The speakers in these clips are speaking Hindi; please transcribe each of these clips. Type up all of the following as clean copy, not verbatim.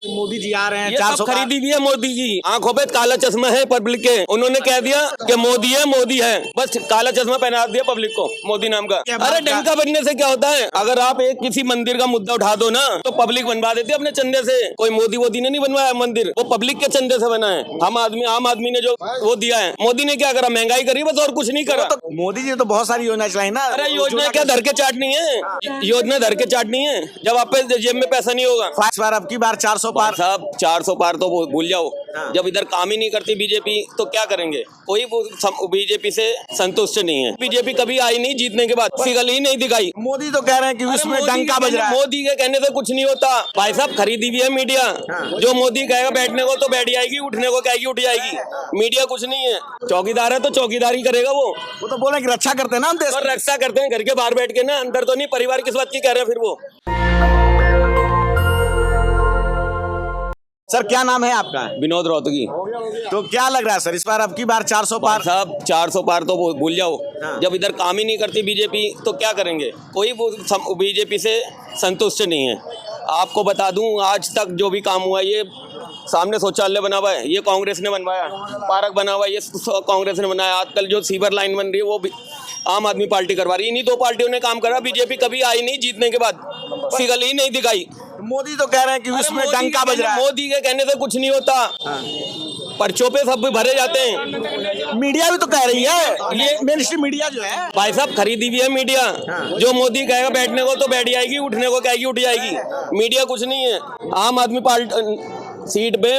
मोदी जी आ रहे हैं, ये 400 सब खरीदी भी है मोदी की। आंखों पे काला चश्मा है पब्लिक के। उन्होंने कह दिया कि मोदी है, मोदी है, बस काला चश्मा पहना दिया पब्लिक को मोदी नाम का। अरे डंका बजने से क्या होता है? अगर आप एक किसी मंदिर का मुद्दा उठा दो ना तो पब्लिक बनवा देती है अपने चंदे से। कोई मोदी ने नहीं बनवाया मंदिर, वो पब्लिक के चंदे से बना है। आम आदमी ने जो वो दिया है। मोदी ने क्या करा? महंगाई करी बस, और कुछ नहीं करा। तो मोदी जी ने तो बहुत सारी योजना चलाई ना। अरे योजना क्या धर के चाटनी है? योजना धर के चाटनी है जब आप पे जेब में पैसा नहीं होगा। इस बार अब की बार 400 पार। साहब 400 पार तो भूल जाओ। जब इधर काम ही नहीं करती बीजेपी तो क्या करेंगे? कोई बीजेपी से संतुष्ट नहीं है। बीजेपी कभी आई नहीं जीतने के बाद, फिगल ही नहीं दिखाई। मोदी तो कह रहे हैं कि उसमें डंका बज रहा है। मोदी के कहने से कुछ नहीं होता भाई साहब। खरीदी भी है मीडिया। जो मोदी कहेगा बैठने को तो बैठ जाएगी, उठने को कहेगी उठ जाएगी। मीडिया कुछ नहीं है। चौकीदार है तो चौकीदारी करेगा वो तो बोले कि रक्षा करते हैं ना हम देश। और रक्षा करते हैं घर के बाहर बैठ के ना, अंदर तो नहीं। परिवार किस बात की कह रहे हैं फिर वो? सर क्या नाम है आपका? विनोद रोहतगी। तो क्या लग रहा है सर इस बार अब की बार 400 पार? साहब 400 पार तो भूल जाओ। जब इधर काम ही नहीं करती बीजेपी तो क्या करेंगे? कोई बीजेपी से संतुष्ट नहीं है। आपको बता दूं, आज तक जो भी काम हुआ, ये सामने शौचालय बना हुआ है, ये कांग्रेस ने बनवाया। पार्क बना हुआ है, ये कांग्रेस ने बनाया। आजकल जो सीवर लाइन बन रही है वो भी आम आदमी पार्टी करवा रही है। इन्हीं दो पार्टियों ने काम करा। बीजेपी कभी आई नहीं जीतने के बाद, फिगल ही नहीं दिखाई। मोदी तो कह रहे हैं कि उसमें डंका बज रहा है। मोदी के कहने से कुछ नहीं होता। पर्चों पे सब भरे जाते हैं। मीडिया भी तो कह रही है, ये मेन स्ट्रीम मीडिया जो है। भाई साहब खरीदी भी है मीडिया। जो मोदी कहेगा बैठने को तो बैठ जाएगी, उठने को कहेगी उठ जाएगी। मीडिया कुछ नहीं है। आम आदमी पार्टी सीट पे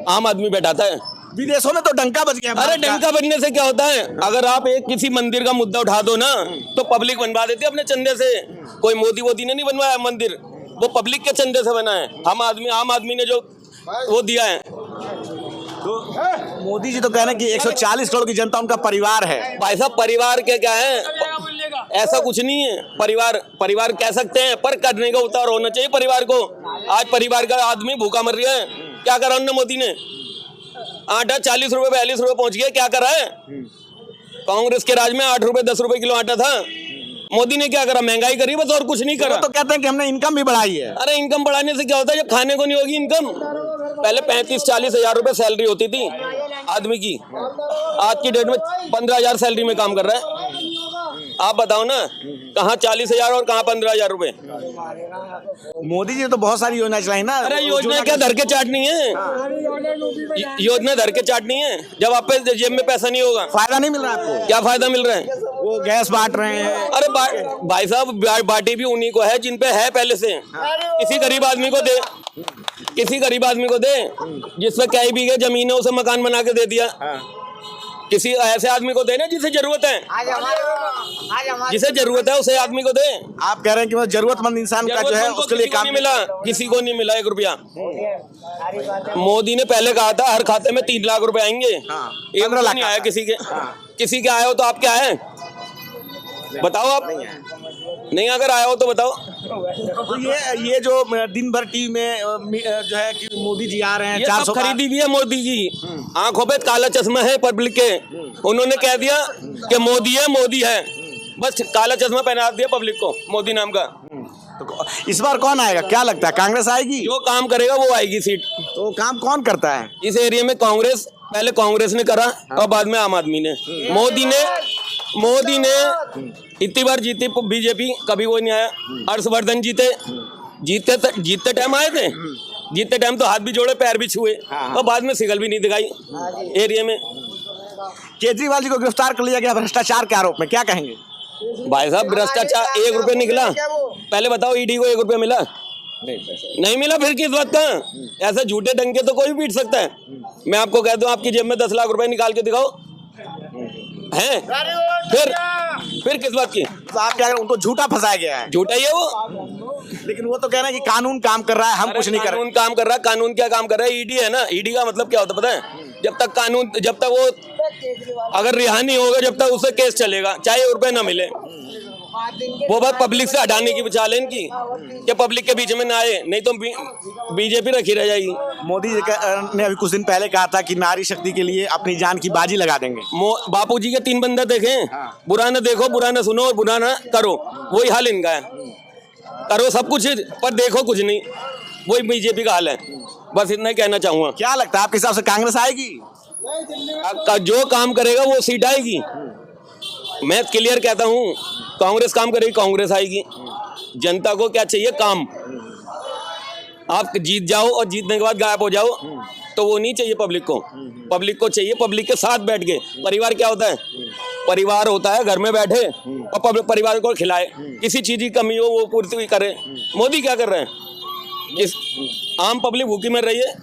आम आदमी बैठाता है। विदेशों में तो डंका बज गया। अरे डंका बजने से क्या होता है? अगर आप एक किसी मंदिर का मुद्दा उठा दो ना तो पब्लिक बनवा देती है अपने चंदे से। कोई मोदी ने नहीं बनवाया मंदिर, वो पब्लिक के चंदे से बना है। आम आदमी ने जो वो दिया है। तो मोदी जी तो कह रहे हैं कि 140 करोड़ की जनता उनका परिवार है। भाई साहब परिवार के क्या है? ऐसा कुछ नहीं है। परिवार कह सकते हैं पर करने का उतार होना चाहिए परिवार को। आज परिवार का आदमी भूखा मर रहा है। क्या करा उन्होंने? मोदी ने आटा 40 रुपए 42 रुपए पहुंच गया। क्या करा है? कांग्रेस के राज में 8 रुपए 10 रुपए किलो आटा था। मोदी ने क्या करा? महंगाई करी बस, और कुछ नहीं करा। तो कहते हैं कि हमने इनकम भी बढ़ाई है। अरे इनकम बढ़ाने से क्या होता है जब खाने को नहीं होगी इनकम? पहले 35-40 हजार रुपए सैलरी होती थी आदमी की। आज की डेट में 15 हजार सैलरी में काम कर रहा है। आप बताओ ना, कहाँ 40 हजार और कहाँ 15 हजार रुपए? मोदी जी ने तो बहुत सारी योजना चलाई ना। अरे योजना क्या धर के चाटनी है? योजना धर के चाटनी है जब आप पे जेब में पैसा नहीं होगा। फायदा नहीं मिल रहा आपको? क्या फायदा मिल रहा है? वो गैस बांट रहे हैं। अरे भाई साहब बाटी भी उन्हीं को है जिन पे है पहले से। किसी गरीब आदमी को दे, जिसपे कई बीघे जमीन है उसे मकान बना के दे दिया। किसी ऐसे आदमी को दे ना जिसे जरूरत है, उसे आदमी को दे। आप कह रहे हैं कि जरूरतमंद इंसान का जो है उसके लिए काम नहीं मिला, किसी को नहीं मिला 1 रुपया। मोदी ने पहले कहा था हर खाते में 3 लाख रुपए आएंगे। 1 लाख नहीं आया किसी के। किसी के आया हो तो आप क्या है बताओ? आप नहीं अगर आया हो तो बताओ। तो ये जो दिन भर टीवी में जो है कि मोदी जी आ रहे हैं, 400 खरीदी भी है मोदी की। आंखों पे काला चश्मा है पब्लिक के। उन्होंने कह दिया कि मोदी है, बस काला चश्मा पहना दिया पब्लिक को मोदी नाम का। तो इस बार कौन आएगा? क्या लगता है कांग्रेस आएगी? जो काम करेगा वो आएगी सीट। तो काम कौन करता है इस एरिया में? पहले कांग्रेस ने करा और बाद में आम आदमी ने। मोदी ने इतनी बार जीती बीजेपी, कभी वो नहीं आया। हर्षवर्धन जीतते टाइम आए थे। जीतते टाइम तो हाथ भी जोड़े पैर भी छुए और बाद में सिगल भी नहीं दिखाई एरिया में। केजरीवाल जी को गिरफ्तार कर लिया गया भ्रष्टाचार के आरोप में, क्या कहेंगे? भाई साहब भ्रष्टाचार 1 रुपये निकला? पहले बताओ ईडी को 1 रुपया मिला? नहीं मिला। फिर किस बात का? ऐसे झूठे डंके तो कोई भी पीट सकता है। मैं आपको कह दूं आपकी जेब में 10 लाख रुपए निकाल के दिखाओ हैं? फिर किस बात की? तो आप क्या कह रहे हैं? उनको झूठा फंसाया गया है। झूठा ही है वो। लेकिन वो तो कह रहे हैं कि कानून काम कर रहा है, हम कुछ नहीं कर रहे। कानून काम कर रहा है। कानून क्या काम कर रहा है? ईडी है ना। ईडी का मतलब क्या होता है पता है? जब तक वो अगर रिहा नहीं होगा जब तक उसे केस चलेगा, चाहे 1 रुपए ना मिले। वो बात पब्लिक से हटाने की बचा ले इनकी कि पब्लिक के बीच में ना आए, नहीं तो बीजेपी रखी रह जाएगी। मोदी जी ने अभी कुछ दिन पहले कहा था कि नारी शक्ति के लिए अपनी जान की बाजी लगा देंगे। बापू जी के 3 बंदे देखें। बुरा ना देखो, बुरा ना सुनो और बुरा ना करो। वही हाल इनका है। करो सब कुछ पर देखो कुछ नहीं। वही बीजेपी का हाल है। बस इतना ही कहना चाहूंगा। क्या लगता है आपके हिसाब से कांग्रेस आएगी? जो काम करेगा वो सीट आएगी। मैं क्लियर कहता हूँ, कांग्रेस काम करेगी, कांग्रेस आएगी। जनता को क्या चाहिए? काम। आप जीत जाओ और जीतने के बाद गायब हो जाओ तो वो नहीं चाहिए पब्लिक को। पब्लिक को चाहिए पब्लिक के साथ बैठ के। परिवार क्या होता है? परिवार होता है घर में बैठे और परिवार को खिलाए, किसी चीज की कमी हो वो पूर्ति करे। मोदी क्या कर रहे हैं? इस आम पब्लिक भूखी मर रही है।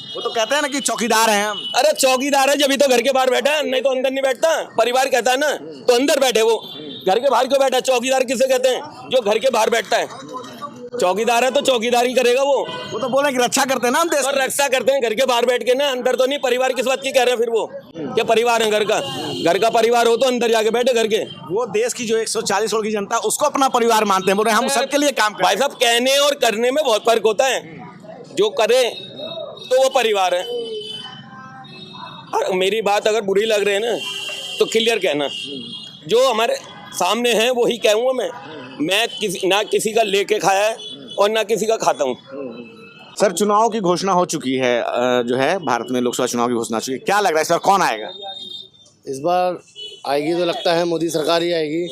वो तो कहते हैं ना कि चौकीदार हैं हम। अरे चौकीदार है जब तो घर के बाहर बैठा है, नहीं तो अंदर नहीं बैठता। परिवार कहता है ना तो अंदर बैठे, वो घर के बाहर क्यों बैठा है? चौकीदार किसे कहते हैं? जो घर के बाहर बैठता है। चौकीदार है तो चौकीदारी करेगा वो तो बोले कि रक्षा करते हैं ना हम देश और रक्षा करते हैं घर के बाहर बैठ के ना, अंदर तो नहीं। परिवार किस बात की कह रहे हैं फिर? वो क्या परिवार है? घर का परिवार हो तो अंदर जाके बैठे घर के। वो देश की जो 140 करोड़ की जनता उसको अपना परिवार मानते हैं, बोल रहे हैं हम सबके लिए काम भाई साहब, कहने और करने में बहुत फर्क होता है। जो करे तो वो परिवार है। और मेरी बात अगर बुरी लग रही है ना तो क्लियर कहना, जो हमारे सामने है वही कहूँगा मैं ना किसी का लेके खाया है और ना किसी का खाता हूँ। सर, चुनाव की घोषणा हो चुकी है, जो है भारत में लोकसभा चुनाव की घोषणा हो चुकी है। क्या लग रहा है इस बार कौन आएगा? इस बार आएगी तो लगता है मोदी सरकार ही आएगी,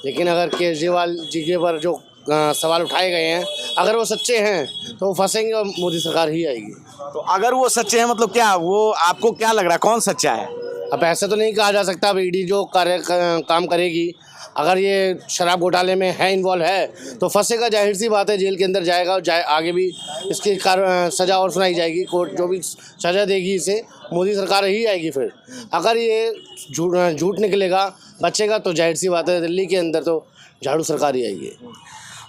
लेकिन अगर केजरीवाल जी के पर जो सवाल उठाए गए हैं अगर वो सच्चे हैं तो वो फंसेंगे और मोदी सरकार ही आएगी। तो अगर वो सच्चे हैं मतलब क्या, वो आपको क्या लग रहा है कौन सच्चा है? अब ऐसे तो नहीं कहा जा सकता। अब ईडी जो काम करेगी, अगर ये शराब घोटाले में है इन्वॉल्व है तो फंसेगा, जाहिर सी बात है, जेल के अंदर जाएगा और आगे भी इसकी सज़ा और सुनाई जाएगी। कोर्ट जो भी सज़ा देगी इसे मोदी सरकार ही आएगी। फिर अगर ये झूठ निकलेगा, बचेगा, तो जाहिर सी बात है दिल्ली के अंदर तो झाड़ू सरकार ही आएगी।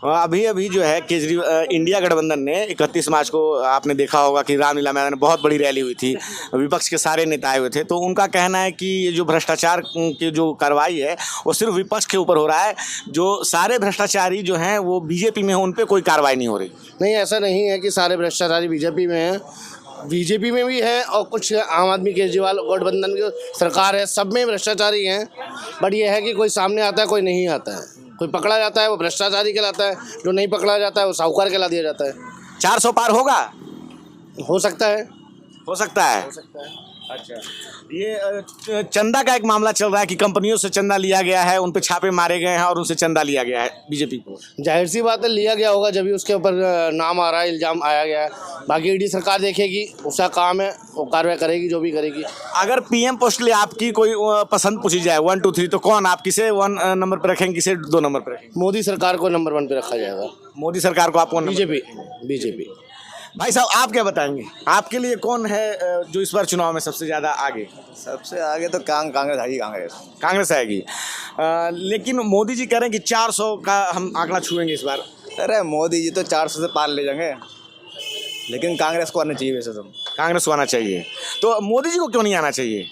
अभी जो है केजरीवाल इंडिया गठबंधन ने 31 मार्च को आपने देखा होगा कि रामलीला मैदान में बहुत बड़ी रैली हुई थी, विपक्ष के सारे नेता आए हुए थे। तो उनका कहना है कि ये जो भ्रष्टाचार की जो कार्रवाई है वो सिर्फ विपक्ष के ऊपर हो रहा है, जो सारे भ्रष्टाचारी जो हैं वो बीजेपी में हैं, उन पर कोई कार्रवाई नहीं हो रही। नहीं, ऐसा नहीं है कि सारे भ्रष्टाचारी बीजेपी में हैं। बीजेपी में भी है और कुछ आम आदमी केजरीवाल गठबंधन की सरकार है, सब में भ्रष्टाचारी हैं। बट ये है कि कोई सामने आता है, कोई नहीं आता है। कोई पकड़ा जाता है वो भ्रष्टाचारी कहलाता है, जो नहीं पकड़ा जाता है वो साहूकार कहला दिया जाता है। 400 पार होगा? हो सकता है। हो सकता है। अच्छा, ये चंदा का एक मामला चल रहा है कि कंपनियों से चंदा लिया गया है, उन पे छापे मारे गए हैं और उनसे चंदा लिया गया है बीजेपी को। जाहिर सी बात है लिया गया होगा, जब भी उसके ऊपर नाम आ रहा है, इल्जाम आया गया है। बाकी ईडी सरकार देखेगी, उसका काम है, वो कार्रवाई करेगी जो भी करेगी। अगर पीएम पोस्ट लिए आपकी कोई पसंद पूछी जाए 1 2 3 तो कौन आप किसे 1 नंबर पर रखेंगे, किसे 2 नंबर पर रखेंगे? मोदी सरकार को नंबर 1 पे रखा जाएगा। मोदी सरकार को आप कौन? बीजेपी। भाई साहब, आप क्या बताएंगे, आपके लिए कौन है जो इस बार चुनाव में सबसे ज़्यादा आगे? सबसे आगे तो कांग्रेस आएगी। कांग्रेस आएगी। लेकिन मोदी जी कह रहे हैं कि 400 का हम आंकड़ा छुएंगे इस बार। अरे मोदी जी तो 400 से पार ले जाएंगे, लेकिन कांग्रेस को आना चाहिए। वैसे तो कांग्रेस को आना चाहिए, तो मोदी जी को क्यों नहीं आना चाहिए?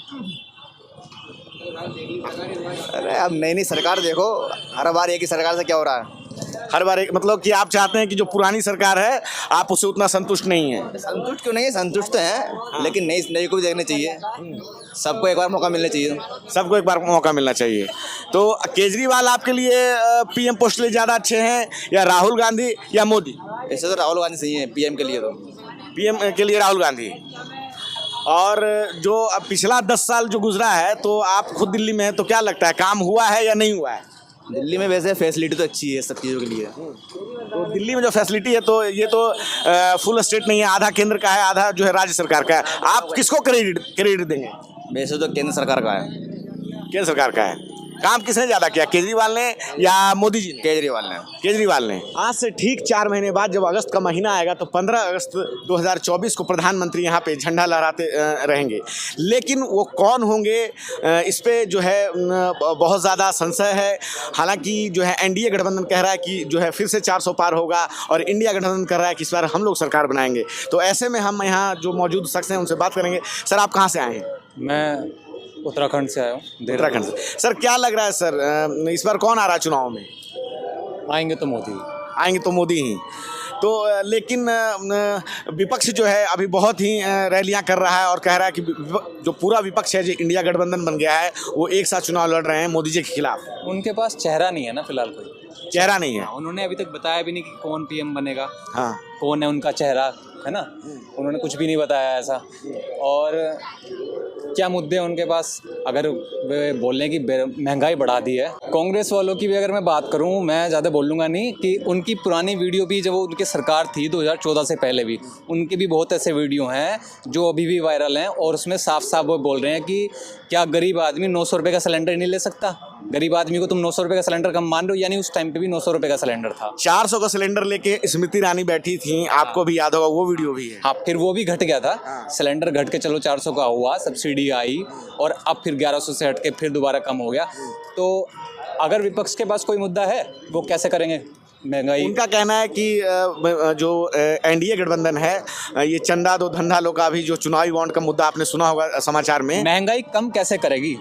अरे अब नई सरकार देखो, हर बार एक ही सरकार से क्या हो रहा है? हर बार एक, मतलब कि आप चाहते हैं कि जो पुरानी सरकार है आप उससे उतना संतुष्ट नहीं है? संतुष्ट क्यों नहीं है, संतुष्ट तो है, लेकिन नई को भी देखना चाहिए। सबको एक बार मौका मिलना चाहिए। सबको एक बार मौका मिलना चाहिए। तो केजरीवाल आपके लिए पीएम पोस्ट लिए ज़्यादा अच्छे हैं या राहुल गांधी या मोदी? ऐसे तो राहुल गांधी सही है पीएम के लिए। तो पीएम के लिए राहुल गांधी। और जो पिछला 10 साल जो गुजरा है, तो आप खुद दिल्ली में हैं, तो क्या लगता है काम हुआ है या नहीं हुआ है? दिल्ली में वैसे फैसिलिटी तो अच्छी है सब चीज़ों के लिए। तो दिल्ली में जो फैसिलिटी है, तो ये तो फुल स्टेट नहीं है, आधा केंद्र का है, आधा जो है राज्य सरकार का है। आप किसको क्रेडिट देंगे? वैसे तो केंद्र सरकार का है। केंद्र सरकार का है। काम किसने ज़्यादा किया, केजरीवाल ने या मोदी जी ने? केजरीवाल ने। आज से ठीक 4 महीने बाद जब अगस्त का महीना आएगा तो 15 अगस्त 2024 को प्रधानमंत्री यहाँ पे झंडा लहराते रहेंगे। लेकिन वो कौन होंगे, इस पे जो है बहुत ज़्यादा संशय है। हालांकि जो है एनडीए गठबंधन कह रहा है कि जो है फिर से 400 पार होगा और इंडिया गठबंधन कर रहा है कि इस बार हम लोग सरकार बनाएंगे। तो ऐसे में हम यहाँ जो मौजूद शख्स हैं उनसे बात करेंगे। सर, आप कहाँ से आए हैं? मैं उत्तराखंड से आया हूँ। उत्तराखंड से। सर, क्या लग रहा है सर, इस बार कौन आ रहा है चुनाव में? आएंगे तो मोदी ही। तो लेकिन विपक्ष जो है अभी बहुत ही रैलियां कर रहा है और कह रहा है कि जो पूरा विपक्ष है जो इंडिया गठबंधन बन गया है वो एक साथ चुनाव लड़ रहे हैं मोदी जी के खिलाफ। उनके पास चेहरा नहीं है ना फिलहाल कोई। चेहरा नहीं है। उन्होंने अभी तक बताया भी नहीं कि कौन पीएम बनेगा, हाँ, कौन है उनका चेहरा, है ना। उन्होंने कुछ भी नहीं बताया ऐसा। और क्या मुद्दे हैं उनके पास, अगर वे बोल रहे हैं कि महंगाई बढ़ा दी है। कांग्रेस वालों की भी अगर मैं बात करूं, मैं ज़्यादा बोलूँगा नहीं, कि उनकी पुरानी वीडियो भी जब वो उनकी सरकार थी 2014 से पहले भी, उनके भी बहुत ऐसे वीडियो हैं जो अभी भी वायरल हैं, और उसमें साफ साफ वो बोल रहे हैं कि क्या गरीब आदमी 900 रुपये का सिलेंडर नहीं ले सकता। गरीब आदमी को तुम 900 रुपये का सिलेंडर कम मान रहे हो, यानी उस टाइम पे भी 900 रुपये का सिलेंडर था। 400 का सिलेंडर लेके स्मृति ईरानी बैठी थी, आपको भी याद होगा, वो वीडियो भी है। हाँ, फिर वो भी घट गया था, सिलेंडर घट के चलो 400 का हुआ, सब्सिडी आई, और अब फिर 1100 से हट के फिर दोबारा कम हो गया। तो अगर विपक्ष के पास कोई मुद्दा है, वो कैसे करेंगे महंगाई। उनका कहना है कि जो एनडीए गठबंधन है, ये चंदा दो धंधा लो का भी जो चुनावी बॉन्ड का मुद्दा आपने सुना होगा समाचार में, महंगाई कम कैसे करेगी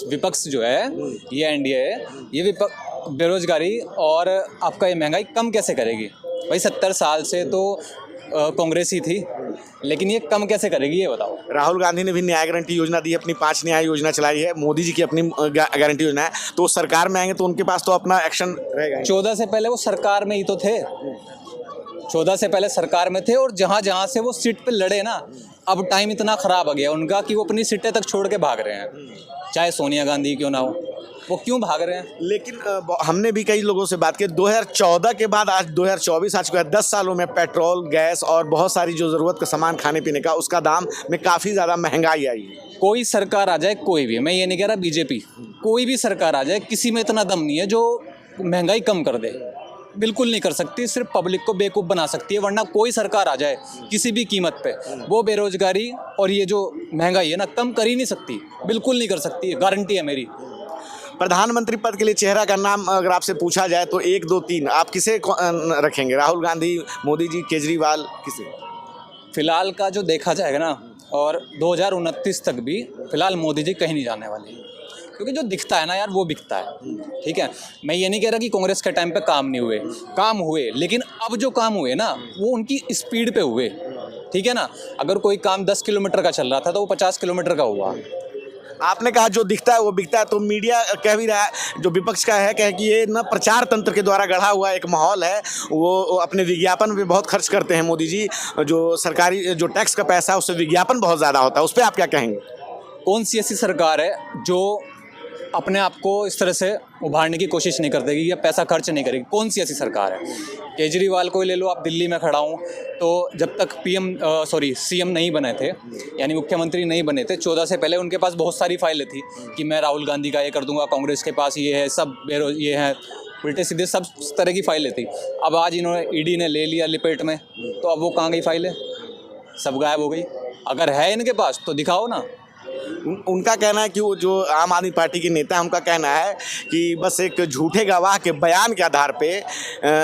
विपक्ष जो है, ये एनडीए है, ये विपक्ष बेरोजगारी और आपका ये महंगाई कम कैसे करेगी। भाई 70 साल से तो कांग्रेस ही थी, लेकिन ये कम कैसे करेगी ये बताओ। राहुल गांधी ने भी न्याय गारंटी योजना दी है, अपनी 5 न्याय योजना चलाई है, मोदी जी की अपनी गारंटी योजना है। तो सरकार में आएंगे तो उनके पास तो अपना एक्शन रहेगा। 14 से पहले वो सरकार में ही तो थे, 14 से पहले सरकार में थे, और जहाँ जहाँ से वो सीट पे लड़े ना, अब टाइम इतना ख़राब आ गया उनका कि वो अपनी सीटें तक छोड़ के भाग रहे हैं, चाहे सोनिया गांधी क्यों ना हो, वो क्यों भाग रहे हैं। लेकिन हमने भी कई लोगों से बात की, 2014 के बाद आज 2024 आ चुका है, 10 सालों में पेट्रोल, गैस और बहुत सारी जो ज़रूरत का सामान खाने पीने का, उसका दाम में काफ़ी ज़्यादा महंगाई आई है। कोई सरकार आ जाए, कोई भी, मैं ये नहीं कह रहा बीजेपी, कोई भी सरकार आ जाए, किसी में इतना दम नहीं है जो महंगाई कम कर दे। बिल्कुल नहीं कर सकती, सिर्फ पब्लिक को बेवकूफ़ बना सकती है। वरना कोई सरकार आ जाए किसी भी कीमत पे, वो बेरोजगारी और ये जो महंगाई है ना, कम कर ही नहीं सकती, बिल्कुल नहीं कर सकती है, गारंटी है मेरी। प्रधानमंत्री पद के लिए चेहरा का नाम अगर आपसे पूछा जाए तो 1, 2, 3 आप किसे रखेंगे? राहुल गांधी, मोदी जी, केजरीवाल, किसे? फिलहाल का जो देखा जाएगा ना, और 2029 तक भी फिलहाल मोदी जी कहीं नहीं जाने वाले, क्योंकि जो दिखता है ना यार, वो बिकता है। ठीक है, मैं ये नहीं कह रहा कि कांग्रेस के टाइम पे काम नहीं हुए, काम हुए, लेकिन अब जो काम हुए ना, वो उनकी स्पीड पे हुए। ठीक है ना, अगर कोई काम 10 किलोमीटर का चल रहा था तो वो 50 किलोमीटर का हुआ। आपने कहा जो दिखता है वो बिकता है, तो मीडिया कह भी रहा है, जो विपक्ष का है, कह कि ये ना प्रचार तंत्र के द्वारा गढ़ा हुआ एक माहौल है, वो अपने विज्ञापन पे बहुत खर्च करते हैं मोदी जी, जो सरकारी जो टैक्स का पैसा है उससे विज्ञापन बहुत ज़्यादा होता है, उस पर आप क्या कहेंगे? कौन सी ऐसी सरकार है जो अपने आप को इस तरह से उभारने की कोशिश नहीं कर देगी या पैसा खर्च नहीं करेगी? कौन सी ऐसी सरकार है? केजरीवाल को ही ले लो, आप दिल्ली में खड़ा हूँ, तो जब तक सीएम नहीं बने थे, यानी मुख्यमंत्री नहीं बने थे 14 से पहले, उनके पास बहुत सारी फाइलें थी कि मैं राहुल गांधी का ये कर दूंगा, कांग्रेस के पास ये है, सब ये है, उल्टे सीधे सब तरह की फाइलें थी। अब आज इन्होंने ईडी ने ले लिया लिपेट में, तो अब वो कहाँ गई फाइलें? सब गायब हो गई। अगर है इनके पास तो दिखाओ ना। उनका कहना है कि वो जो आम आदमी पार्टी के नेता हैं, उनका कहना है कि बस एक झूठे गवाह के बयान के आधार पे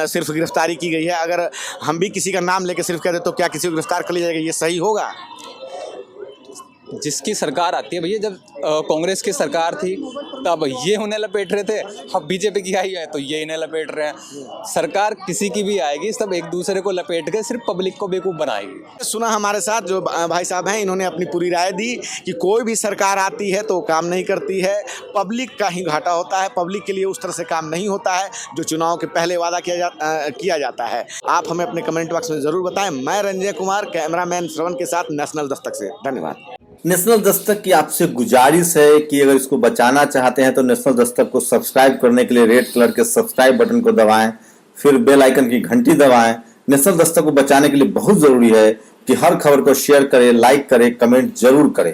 सिर्फ गिरफ्तारी की गई है। अगर हम भी किसी का नाम लेके सिर्फ कह दे तो क्या किसी को गिरफ्तार कर लिया जाएगा? ये सही होगा? जिसकी सरकार आती है भैया, जब कांग्रेस की सरकार थी तब ये उन्हें लपेट रहे थे, अब बीजेपी की आई है तो ये इन्हें लपेट रहे हैं। सरकार किसी की भी आएगी, सब एक दूसरे को लपेट के सिर्फ पब्लिक को बेवकूफ़ बनाएगी। सुना हमारे साथ जो भाई साहब हैं, इन्होंने अपनी पूरी राय दी कि कोई भी सरकार आती है तो काम नहीं करती है, पब्लिक का ही घाटा होता है, पब्लिक के लिए उस तरह से काम नहीं होता है जो चुनाव के पहले वादा किया जाता है। आप हमें अपने कमेंट बॉक्स में ज़रूर बताएं। मैं रंजय कुमार, कैमरामैन श्रवण के साथ, नेशनल दस्तक से। धन्यवाद। नेशनल दस्तक की आपसे गुजारिश है कि अगर इसको बचाना चाहते हैं तो नेशनल दस्तक को सब्सक्राइब करने के लिए रेड कलर के सब्सक्राइब बटन को दबाएं, फिर बेल आइकन की घंटी दबाएं। नेशनल दस्तक को बचाने के लिए बहुत जरूरी है कि हर खबर को शेयर करें, लाइक करें, कमेंट जरूर करें।